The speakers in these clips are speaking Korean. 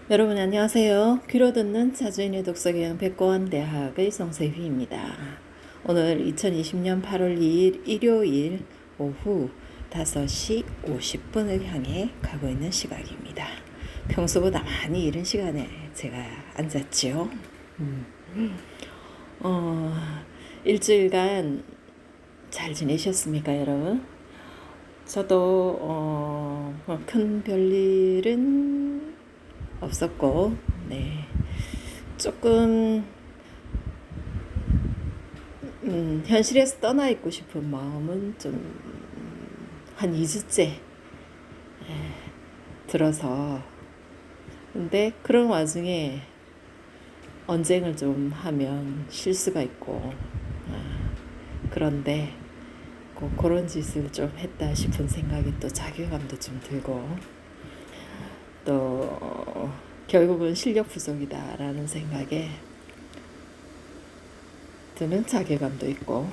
여러분 안녕하세요. 귀로 듣는 자주인의 독서교양 백고원대학의 성세휘입니다. 오늘 2020년 8월 2일 일요일 오후 5시 50분을 향해 가고 있는 시각입니다. 평소보다 많이 이른 시간에 제가 앉았지요. 일주일간 잘 지내셨습니까, 여러분? 저도 큰 별일은 없었고, 네, 조금 현실에서 떠나 있고 싶은 마음은 좀 한 2주째 들어서, 근데 그런 와중에 언쟁을 좀 하면 실수가 있고, 그런데 그런 짓을 좀 했다 싶은 생각이 또 자괴감도 좀 들고, 또 결국은 실력 부족이다라는 생각에 드는 자괴감도 있고,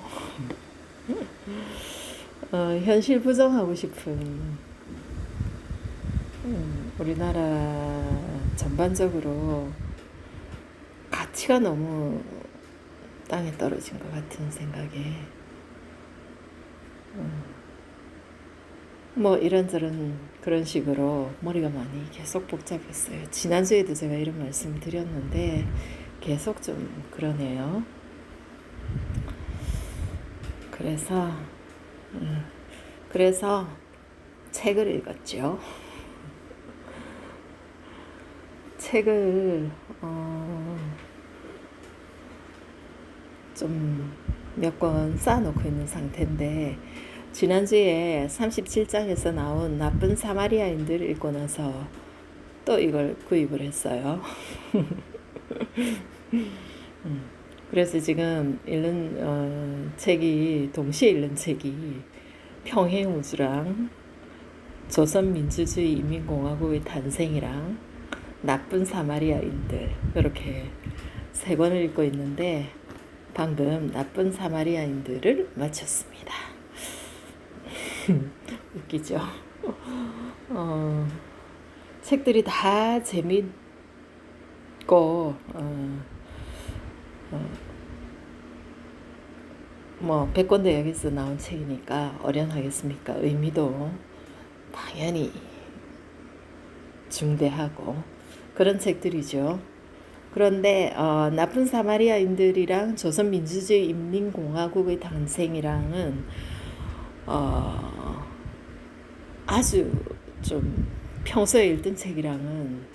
현실 부정하고 싶은 우리나라 전반적으로 가치가 너무 땅에 떨어진 것 같은 생각에 뭐 이런저런 그런 식으로 머리가 많이 계속 복잡했어요. 지난주에도 제가 이런 말씀 드렸는데 계속 좀 그러네요. 그래서 책을 읽었죠. 책을 좀 몇 권 쌓아놓고 있는 상태인데, 지난주에 37장에서 나온 나쁜 사마리아인들 읽고 나서 또 이걸 구입을 했어요. 그래서 지금 읽는 책이, 동시에 읽는 책이 평행우주랑 조선민주주의 인민공화국의 탄생이랑 나쁜 사마리아인들, 이렇게 세 권을 읽고 있는데 방금 나쁜 사마리아인들을 마쳤습니다. 웃기죠? 책들이 다 재밌고 뭐 백권대학에서 나온 책이니까 어련하겠습니까? 의미도 당연히 중대하고 그런 책들이죠. 그런데 나쁜 사마리아인들이랑 조선민주주의 인민공화국의 탄생이랑은 아주 좀 평소에 읽던 책이랑은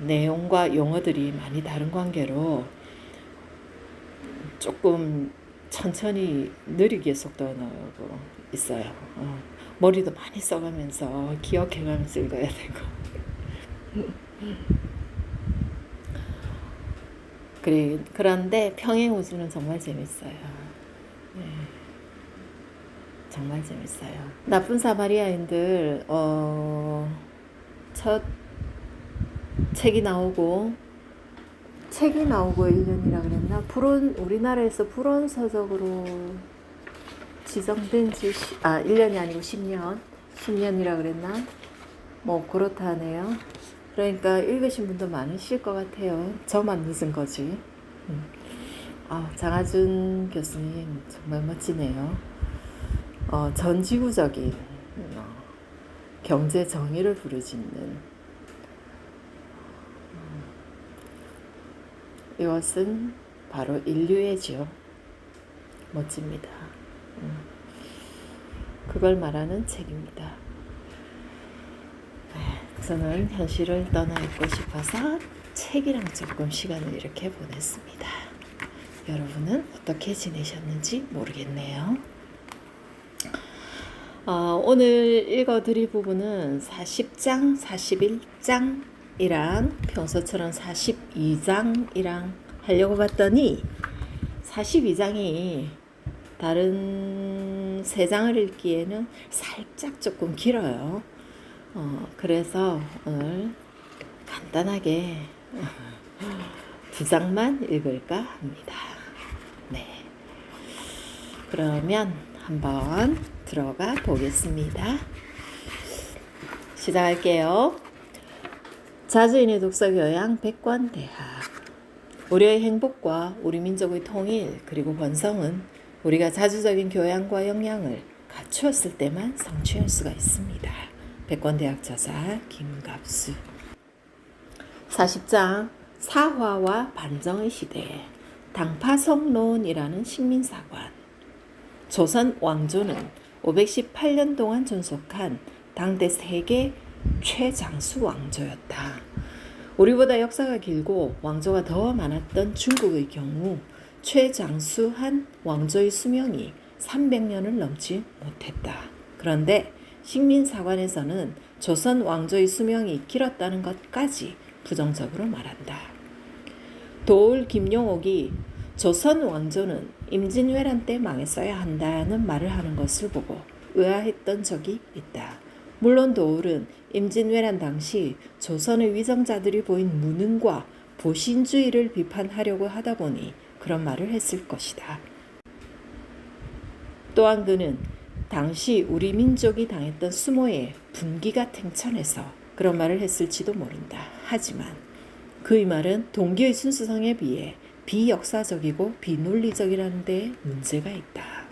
내용과 용어들이 많이 다른 관계로 조금 천천히 느리게 속도가 나오고 있어요. 머리도 많이 써가면서 기억해가면서 읽어야 되고. 그런데 평행우주는 정말 재밌어요. 네, 정말 재밌어요. 나쁜 사마리아인들 첫 책이 나오고 1년이라 그랬나? 우리나라에서 불온서적으로 지정된 지 1년이 아니고 10년이라 그랬나? 뭐 그렇다네요. 그러니까 읽으신 분도 많으실 것 같아요. 저만 늦은 거지. 장하준 교수님 정말 멋지네요. 전지구적인 경제 정의를 부르짖는, 이것은 바로 인류애지요. 멋집니다. 그걸 말하는 책입니다. 저는 현실을 떠나 있고 싶어서 책이랑 조금 시간을 이렇게 보냈습니다. 여러분은 어떻게 지내셨는지 모르겠네요. 오늘 읽어드릴 부분은 40장, 41장이랑 평소처럼 42장이랑 하려고 봤더니 42장이 다른 3장을 읽기에는 살짝 조금 길어요. 그래서 오늘 간단하게 2장만 읽을까 합니다. 네. 그러면 한번 들어가 보겠습니다. 시작할게요. 자주인의 독서 교양 백권대학. 우리의 행복과 우리 민족의 통일 그리고 번성은 우리가 자주적인 교양과 역량을 갖추었을 때만 성취할 수가 있습니다. 백권대학 저자 김갑수. 40장 사화와 반정의 시대. 당파성론이라는 식민사관. 조선 왕조는 518년 동안 존속한 당대 세계 최장수 왕조였다. 우리보다 역사가 길고 왕조가 더 많았던 중국의 경우 최장수한 왕조의 수명이 300년을 넘지 못했다. 그런데 식민사관에서는 조선 왕조의 수명이 길었다는 것까지 부정적으로 말한다. 도울 김용옥이 조선 왕조는 임진왜란 때 망했어야 한다는 말을 하는 것을 보고 의아했던 적이 있다. 물론 도울은 임진왜란 당시 조선의 위정자들이 보인 무능과 보신주의를 비판하려고 하다 보니 그런 말을 했을 것이다. 또한 그는 당시 우리 민족이 당했던 수모의 분기가 탱천해서 그런 말을 했을지도 모른다. 하지만 그의 말은 동기의 순수성에 비해 비역사적이고 비논리적이라는 데에 문제가 있다.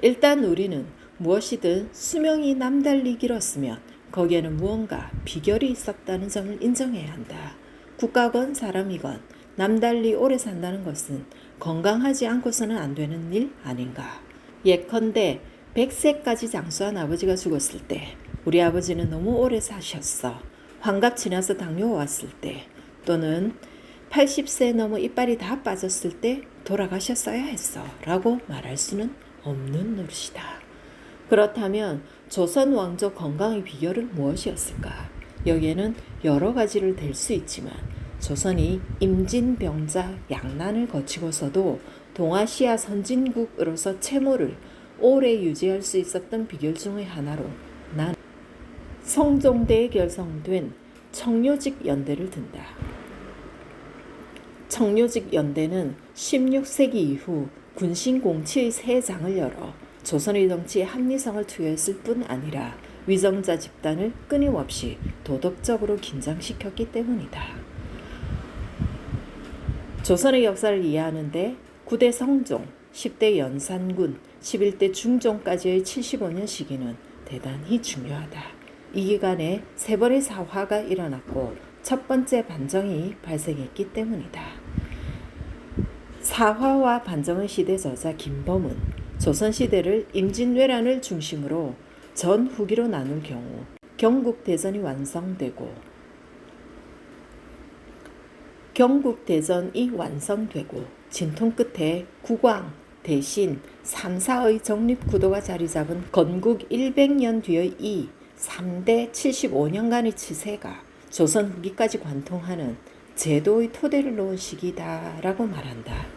일단 우리는 무엇이든 수명이 남달리 길었으면 거기에는 무언가 비결이 있었다는 점을 인정해야 한다. 국가건 사람이건 남달리 오래 산다는 것은 건강하지 않고서는 안 되는 일 아닌가. 예컨대 100세까지 장수한 아버지가 죽었을 때 우리 아버지는 너무 오래 사셨어. 환갑 지나서 당뇨 왔을 때 또는 80세 넘어 이빨이 다 빠졌을 때 돌아가셨어야 했어 라고 말할 수는 없는 노릇이다. 그렇다면 조선 왕조 건강의 비결은 무엇이었을까? 여기에는 여러 가지를 댈 수 있지만 조선이 임진병자 양난을 거치고서도 동아시아 선진국으로서 채무를 오래 유지할 수 있었던 비결 중의 하나로 난 성종대에 결성된 청묘직 연대를 든다. 청묘직 연대는 16세기 이후 군신공치의 새 장을 열어 조선의 정치에 합리성을 투여했을 뿐 아니라 위정자 집단을 끊임없이 도덕적으로 긴장시켰기 때문이다. 조선의 역사를 이해하는데 9대 성종, 10대 연산군, 11대 중종까지의 75년 시기는 대단히 중요하다. 이 기간에 세 번의 사화가 일어났고 첫 번째 반정이 발생했기 때문이다. 사화와 반정의 시대 저자 김범은 조선시대를 임진왜란을 중심으로 전후기로 나눌 경우 경국대전이 완성되고 진통 끝에 국왕, 대신 3사의 정립구도가 자리잡은 건국 100년 뒤의 이 3대 75년간의 치세가 조선 후기까지 관통하는 제도의 토대를 놓은 시기다라고 말한다.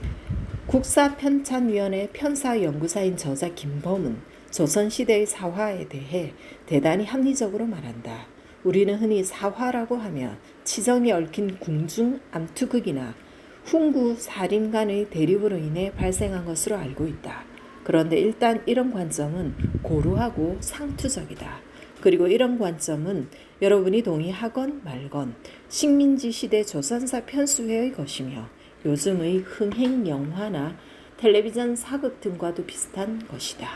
국사편찬위원회 편사연구사인 저자 김범은 조선시대의 사화에 대해 대단히 합리적으로 말한다. 우리는 흔히 사화라고 하면 치정에 얽힌 궁중 암투극이나 훈구 살인 간의 대립으로 인해 발생한 것으로 알고 있다. 그런데 일단 이런 관점은 고루하고 상투적이다. 그리고 이런 관점은 여러분이 동의하건 말건 식민지 시대 조선사 편수회의 것이며 요즘의 흥행 영화나 텔레비전 사극 등과도 비슷한 것이다.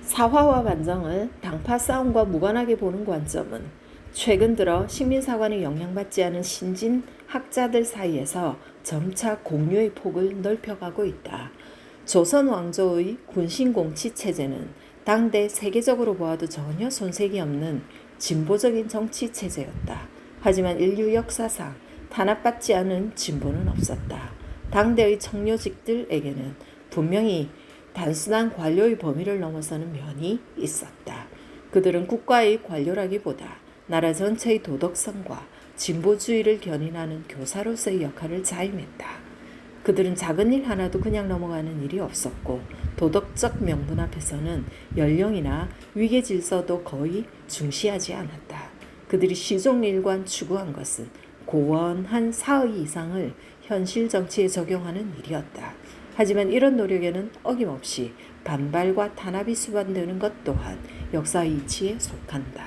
사화와 반정을 당파 싸움과 무관하게 보는 관점은 최근 들어 식민사관에 영향받지 않은 신진 학자들 사이에서 점차 공유의 폭을 넓혀가고 있다. 조선 왕조의 군신공치 체제는 당대 세계적으로 보아도 전혀 손색이 없는 진보적인 정치 체제였다. 하지만 인류 역사상 탄압받지 않은 진보는 없었다. 당대의 청묘직들에게는 분명히 단순한 관료의 범위를 넘어서는 면이 있었다. 그들은 국가의 관료라기보다 나라 전체의 도덕성과 진보주의를 견인하는 교사로서의 역할을 자임했다. 그들은 작은 일 하나도 그냥 넘어가는 일이 없었고 도덕적 명분 앞에서는 연령이나 위계 질서도 거의 중시하지 않았다. 그들이 시종일관 추구한 것은 고원한 사의 이상을 현실 정치에 적용하는 일이었다. 하지만 이런 노력에는 어김없이 반발과 탄압이 수반되는 것 또한 역사의 이치에 속한다.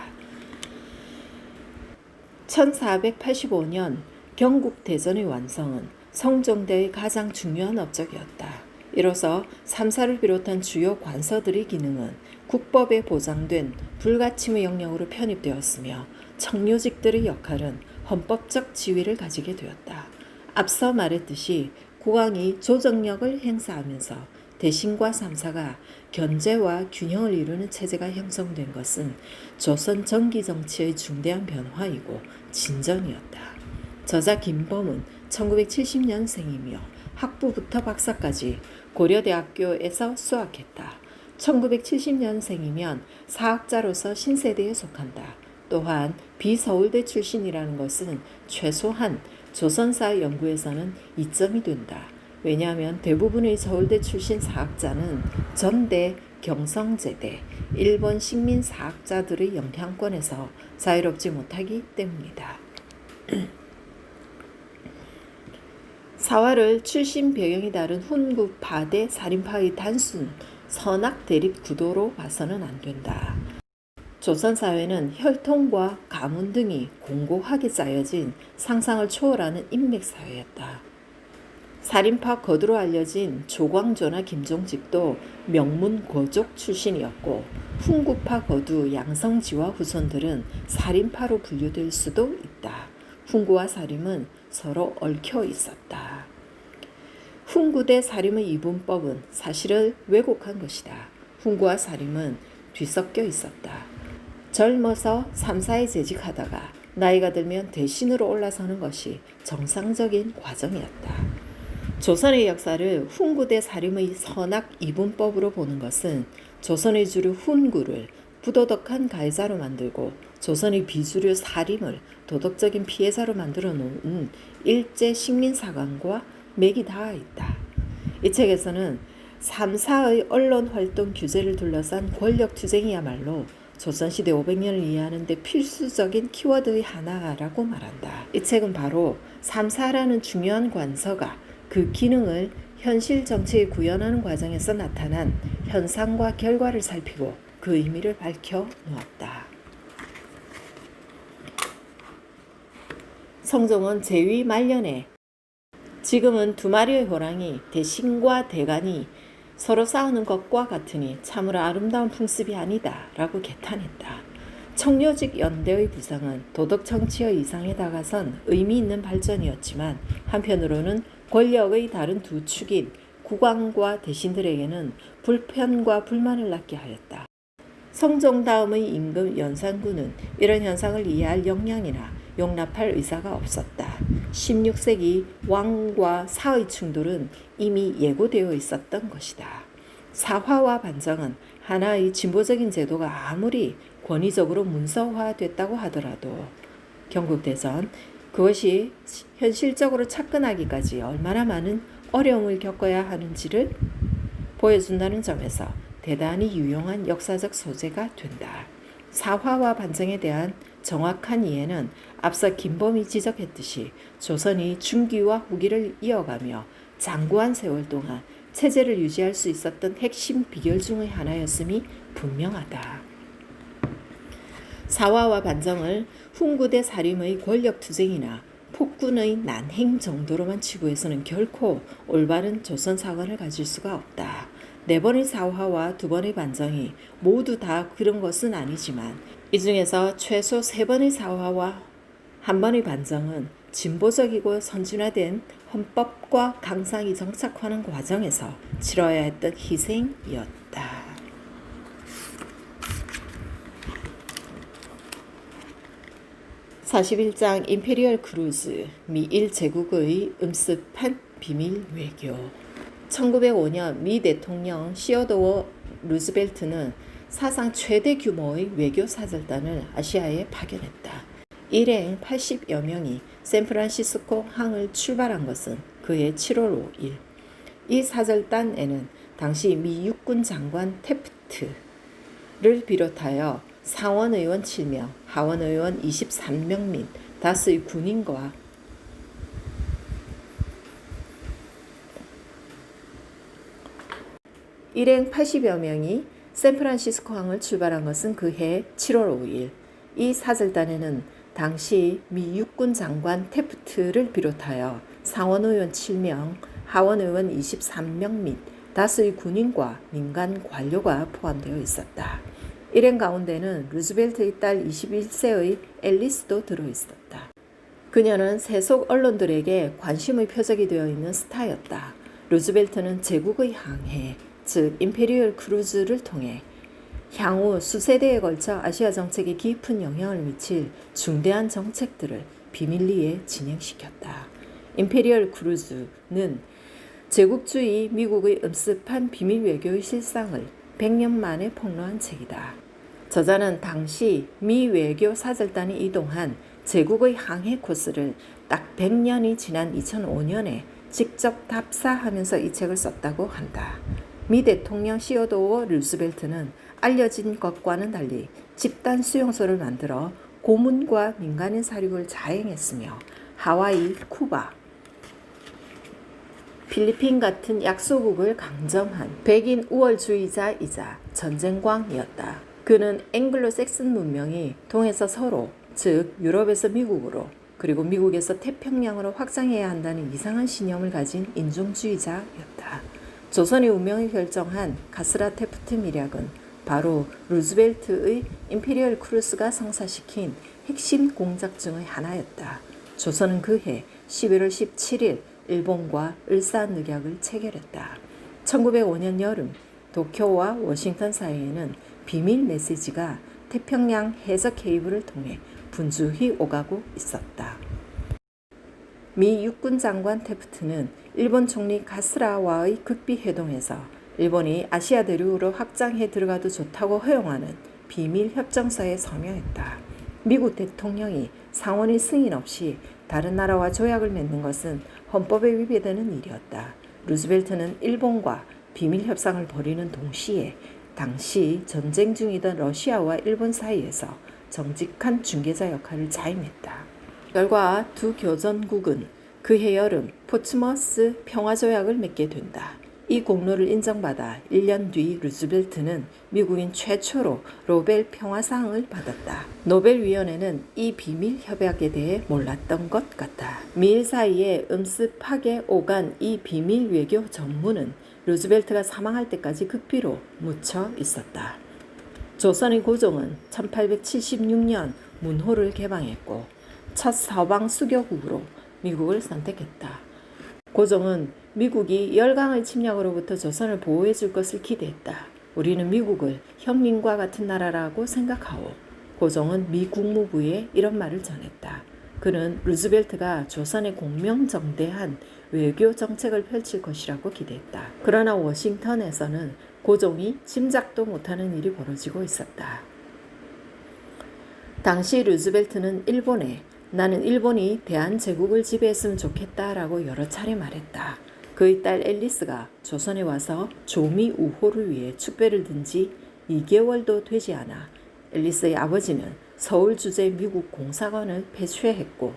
1485년 경국대전의 완성은 성종대의 가장 중요한 업적이었다. 이로써 삼사를 비롯한 주요 관서들의 기능은 국법에 보장된 불가침의 영역으로 편입되었으며 청료직들의 역할은 헌법적 지위를 가지게 되었다. 앞서 말했듯이 국왕이 조정력을 행사하면서 대신과 삼사가 견제와 균형을 이루는 체제가 형성된 것은 조선 정기 정치의 중대한 변화이고 진전이었다. 저자 김범은 1970년생이며 학부부터 박사까지 고려대학교에서 수학했다. 1970년생이면 사학자로서 신세대에 속한다. 또한 비서울대 출신이라는 것은 최소한 조선사 연구에서는 이점이 된다. 왜냐하면 대부분의 서울대 출신 사학자는 전대, 경성제대, 일본 식민 사학자들의 영향권에서 자유롭지 못하기 때문이다. 사화를 출신 배경이 다른 훈구파 대 살인파의 단순 선악 대립 구도로 봐서는 안 된다. 조선 사회는 혈통과 가문 등이 공고하게 짜여진 상상을 초월하는 인맥 사회였다. 살인파 거두로 알려진 조광조나 김종직도 명문 고족 출신이었고 훈구파 거두 양성지와 후손들은 살인파로 분류될 수도 있다. 훈구와 살인은 서로 얽혀 있었다. 훈구대 살인의 이분법은 사실을 왜곡한 것이다. 훈구와 살인은 뒤섞여 있었다. 젊어서 삼사에 재직하다가 나이가 들면 대신으로 올라서는 것이 정상적인 과정이었다. 조선의 역사를 훈구대 살인의 선악 이분법으로 보는 것은 조선의 주류 훈구를 부도덕한 가해자로 만들고 조선의 비주류 살인을 도덕적인 피해자로 만들어 놓은 일제 식민사관과 맥이 닿아 있다. 이 책에서는 3사의 언론활동 규제를 둘러싼 권력투쟁이야말로 조선시대 500년을 이해하는 데 필수적인 키워드의 하나라고 말한다. 이 책은 바로 3사라는 중요한 관서가 그 기능을 현실 정치에 구현하는 과정에서 나타난 현상과 결과를 살피고 그 의미를 밝혀 놓았다. 성종은 제위 말년에 지금은 두 마리의 호랑이 대신과 대간이 서로 싸우는 것과 같으니 참으로 아름다운 풍습이 아니다 라고 개탄했다. 청료직 연대의 부상은 도덕 정치의 이상에 다가선 의미 있는 발전이었지만 한편으로는 권력의 다른 두 축인 국왕과 대신들에게는 불편과 불만을 낳게 하였다. 성종 다음의 임금 연산군은 이런 현상을 이해할 역량이나 용납할 의사가 없었다. 16세기 왕과 사의 충돌은 이미 예고되어 있었던 것이다. 사화와 반정은 하나의 진보적인 제도가 아무리 권위적으로 문서화됐다고 하더라도 경국대전 그것이 현실적으로 착근하기까지 얼마나 많은 어려움을 겪어야 하는지를 보여준다는 점에서 대단히 유용한 역사적 소재가 된다. 사화와 반정에 대한 정확한 이해는 앞서 김범이 지적했듯이 조선이 중기와 후기를 이어가며 장구한 세월 동안 체제를 유지할 수 있었던 핵심 비결 중의 하나였음이 분명하다. 사화와 반정을 훈구대 살림의 권력투쟁이나 폭군의 난행 정도로만 치부해서는 결코 올바른 조선 사관을 가질 수가 없다. 4번의 사화와 2번의 반정이 모두 다 그런 것은 아니지만 이 중에서 최소 3번의 사화와 1번의 반정은 진보적이고 선진화된 헌법과 강상이 정착하는 과정에서 치러야 했던 희생이었다. 41장 임페리얼 크루즈 미일 제국의 음습한 비밀 외교 1905년 미 대통령 시어도어 루즈벨트는 사상 최대 규모의 외교 사절단을 아시아에 파견했다. 일행 80여 명이 샌프란시스코 항을 출발한 것은 그해 7월 5일. 이 사절단에는 당시 미 육군 장관 테프트를 비롯하여 상원의원 7명, 하원의원 23명 및 다수의 군인과 일행 80여 명이 샌프란시스코 항을 출발한 것은 그해 7월 5일. 이 사절단에는 당시 미 육군 장관 태프트를 비롯하여 상원의원 7명, 하원의원 23명 및 다수의 군인과 민간 관료가 포함되어 있었다. 일행 가운데는 루즈벨트의 딸 21세의 앨리스도 들어있었다. 그녀는 세속 언론들에게 관심의 표적이 되어 있는 스타였다. 루즈벨트는 제국의 항해, 즉 임페리얼 크루즈를 통해 향후 수세대에 걸쳐 아시아 정책에 깊은 영향을 미칠 중대한 정책들을 비밀리에 진행시켰다. 임페리얼 크루즈는 제국주의 미국의 엄습한 비밀 외교의 실상을 100년 만에 폭로한 책이다. 저자는 당시 미 외교 사절단이 이동한 제국의 항해 코스를 딱 100년이 지난 2005년에 직접 답사하면서 이 책을 썼다고 한다. 미 대통령 시어도어 루즈벨트는 알려진 것과는 달리 집단 수용소를 만들어 고문과 민간인 사륙을 자행했으며 하와이, 쿠바, 필리핀 같은 약소국을 강점한 백인 우월주의자이자 전쟁광이었다. 그는 앵글로색슨 문명이 동에서 서로, 즉 유럽에서 미국으로 그리고 미국에서 태평양으로 확장해야 한다는 이상한 신념을 가진 인종주의자였다. 조선의 운명을 결정한 가스라 테프트 미략은 바로 루즈벨트의 임페리얼 크루스가 성사시킨 핵심 공작 중의 하나였다. 조선은 그해 11월 17일 일본과 을사늑약을 체결했다. 1905년 여름 도쿄와 워싱턴 사이에는 비밀 메시지가 태평양 해저 케이블을 통해 분주히 오가고 있었다. 미 육군 장관 태프트는 일본 총리 가스라와의 극비 회동에서 일본이 아시아 대륙으로 확장해 들어가도 좋다고 허용하는 비밀 협정서에 서명했다. 미국 대통령이 상원의 승인 없이 다른 나라와 조약을 맺는 것은 헌법에 위배되는 일이었다. 루즈벨트는 일본과 비밀 협상을 벌이는 동시에 당시 전쟁 중이던 러시아와 일본 사이에서 정직한 중개자 역할을 자임했다. 결과 두 교전국은 그해 여름 포츠머스 평화조약을 맺게 된다. 이 공로를 인정받아 1년 뒤 루즈벨트는 미국인 최초로 노벨 평화상을 받았다. 노벨위원회는 이 비밀 협약에 대해 몰랐던 것 같다. 미일 사이에 음습하게 오간 이 비밀 외교 전문은 루즈벨트가 사망할 때까지 극비로 묻혀 있었다. 조선의 고종은 1876년 문호를 개방했고 첫 서방 수교국으로 미국을 선택했다. 고종은 미국이 열강의 침략으로부터 조선을 보호해 줄 것을 기대했다. 우리는 미국을 형님과 같은 나라라고 생각하오. 고종은 미 국무부에 이런 말을 전했다. 그는 루즈벨트가 조선의 공명정대한 외교 정책을 펼칠 것이라고 기대했다. 그러나 워싱턴에서는 고종이 짐작도 못하는 일이 벌어지고 있었다. 당시 루즈벨트는 일본에 나는 일본이 대한제국을 지배했으면 좋겠다라고 여러 차례 말했다. 그의 딸 앨리스가 조선에 와서 조미 우호를 위해 축배를 든 지 2개월도 되지 않아 앨리스의 아버지는 서울 주재 미국 공사관을 폐쇄했고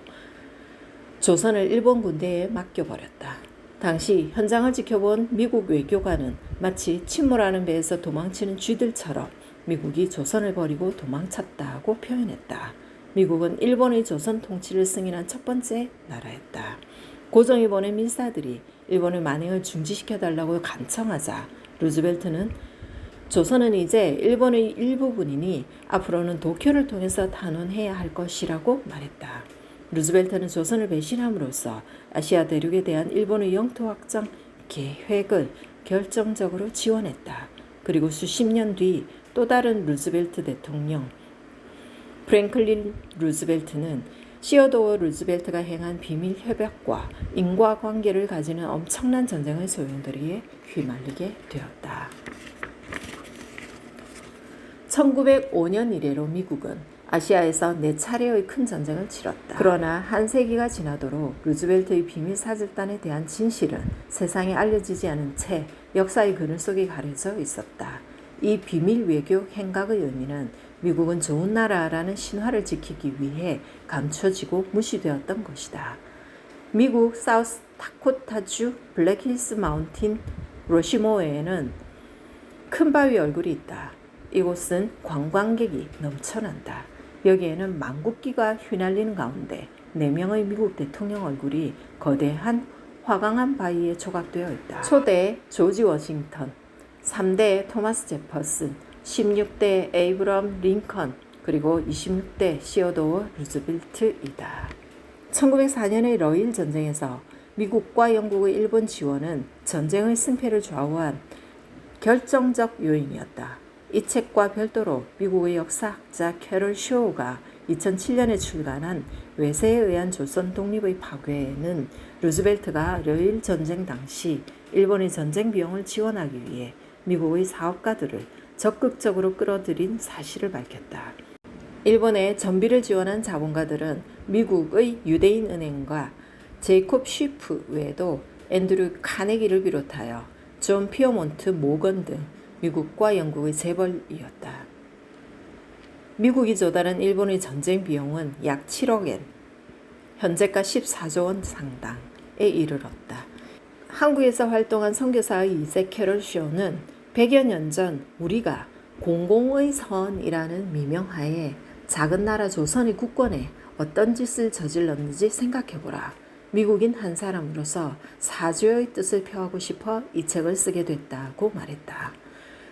조선을 일본 군대에 맡겨버렸다. 당시 현장을 지켜본 미국 외교관은 마치 침몰하는 배에서 도망치는 쥐들처럼 미국이 조선을 버리고 도망쳤다고 표현했다. 미국은 일본의 조선 통치를 승인한 첫 번째 나라였다. 고종이 보낸 밀사들이 일본의 만행을 중지시켜달라고 간청하자 루즈벨트는 조선은 이제 일본의 일부분이니 앞으로는 도쿄를 통해서 탄원해야 할 것이라고 말했다. 루즈벨트는 조선을 배신함으로써 아시아 대륙에 대한 일본의 영토 확장 계획을 결정적으로 지원했다. 그리고 수십 년 뒤 또 다른 루즈벨트 대통령 프랭클린 루즈벨트는 시어도어 루즈벨트가 행한 비밀 협약과 인과관계를 가지는 엄청난 전쟁의 소용돌이에 휘말리게 되었다. 1905년 이래로 미국은 아시아에서 4차례의 큰 전쟁을 치렀다. 그러나 한 세기가 지나도록 루즈벨트의 비밀 사절단에 대한 진실은 세상에 알려지지 않은 채 역사의 그늘 속에 가려져 있었다. 이 비밀 외교 행각의 의미는 미국은 좋은 나라라는 신화를 지키기 위해 감춰지고 무시되었던 것이다. 미국 사우스 다코타주 블랙힐스 마운틴 로시모어에는 큰 바위 얼굴이 있다. 이곳은 관광객이 넘쳐난다. 여기에는 망국기가 휘날리는 가운데 4명의 미국 대통령 얼굴이 거대한 화강암 바위에 조각되어 있다. 초대 조지 워싱턴, 3대 토마스 제퍼슨, 16대 에이브럼 링컨, 그리고 26대 시어도어 루즈벨트이다. 1904년의 러일 전쟁에서 미국과 영국의 일본 지원은 전쟁의 승패를 좌우한 결정적 요인이었다. 이 책과 별도로 미국의 역사학자 캐럴 쇼우가 2007년에 출간한 외세에 의한 조선 독립의 파괴에는 루즈벨트가 러일 전쟁 당시 일본의 전쟁 비용을 지원하기 위해 미국의 사업가들을 적극적으로 끌어들인 사실을 밝혔다. 일본의 전비를 지원한 자본가들은 미국의 유대인 은행과 제이콥 쉬프 외에도 앤드류 카네기를 비롯하여 존 피어몬트 모건 등 미국과 영국의 재벌이었다. 미국이 조달한 일본의 전쟁 비용은 약 7억엔, 현재가 14조 원 상당에 이르렀다. 한국에서 활동한 선교사의 2세 캐럴 쇼는 100여 년 전 우리가 공공의 선이라는 미명하에 작은 나라 조선의 국권에 어떤 짓을 저질렀는지 생각해보라. 미국인 한 사람으로서 사주의 뜻을 표하고 싶어 이 책을 쓰게 됐다고 말했다.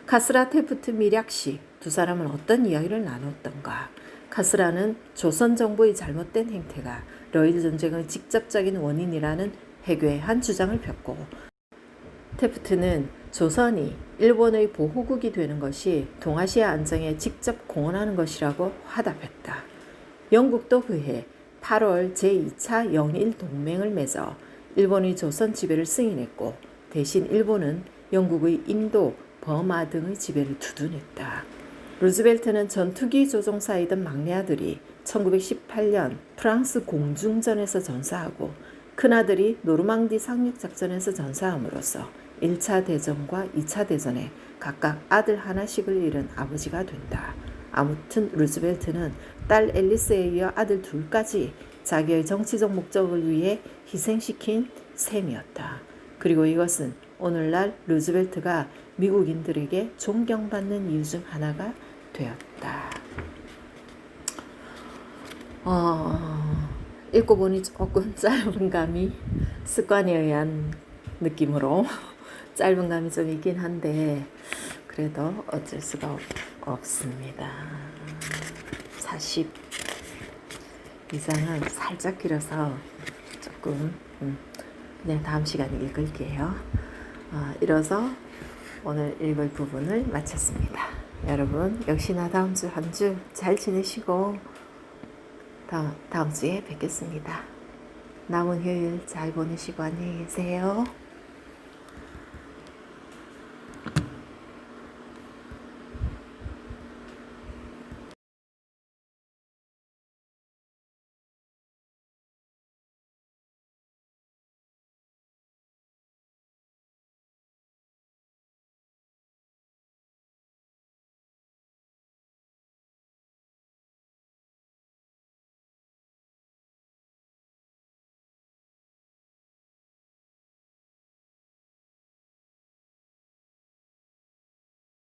카스라 테프트 미략시 두 사람은 어떤 이야기를 나눴던가. 카스라는 조선 정부의 잘못된 행태가 러일 전쟁의 직접적인 원인이라는 해괴한 주장을 폈고, 테프트는 조선이 일본의 보호국이 되는 것이 동아시아 안정에 직접 공헌하는 것이라고 화답했다. 영국도 그해 8월 제2차 영일 동맹을 맺어 일본의 조선 지배를 승인했고, 대신 일본은 영국의 인도, 버마 등의 지배를 두둔했다. 루즈벨트는 전투기 조종사이던 막내 아들이 1918년 프랑스 공중전에서 전사하고 큰아들이 노르망디 상륙작전에서 전사함으로써 1차 대전과 2차 대전에 각각 아들 하나씩을 잃은 아버지가 된다. 아무튼 루즈벨트는 딸 앨리스에 이어 아들 둘까지 자기의 정치적 목적을 위해 희생시킨 셈이었다. 그리고 이것은 오늘날 루즈벨트가 미국인들에게 존경받는 이유 중 하나가 되었다. 읽고 보니 조금 짧은 감이 습관에 의한 느낌으로 짧은 감이 좀 있긴 한데 그래도 어쩔 수가 없습니다. 40 이상은 살짝 길어서 조금 그냥 다음 시간에 읽을게요. 이뤄서 오늘 읽을 부분을 마쳤습니다. 여러분 역시나 다음 주 한 주 잘 지내시고 다음 주에 뵙겠습니다. 남은 휴일 잘 보내시고 안녕히 계세요.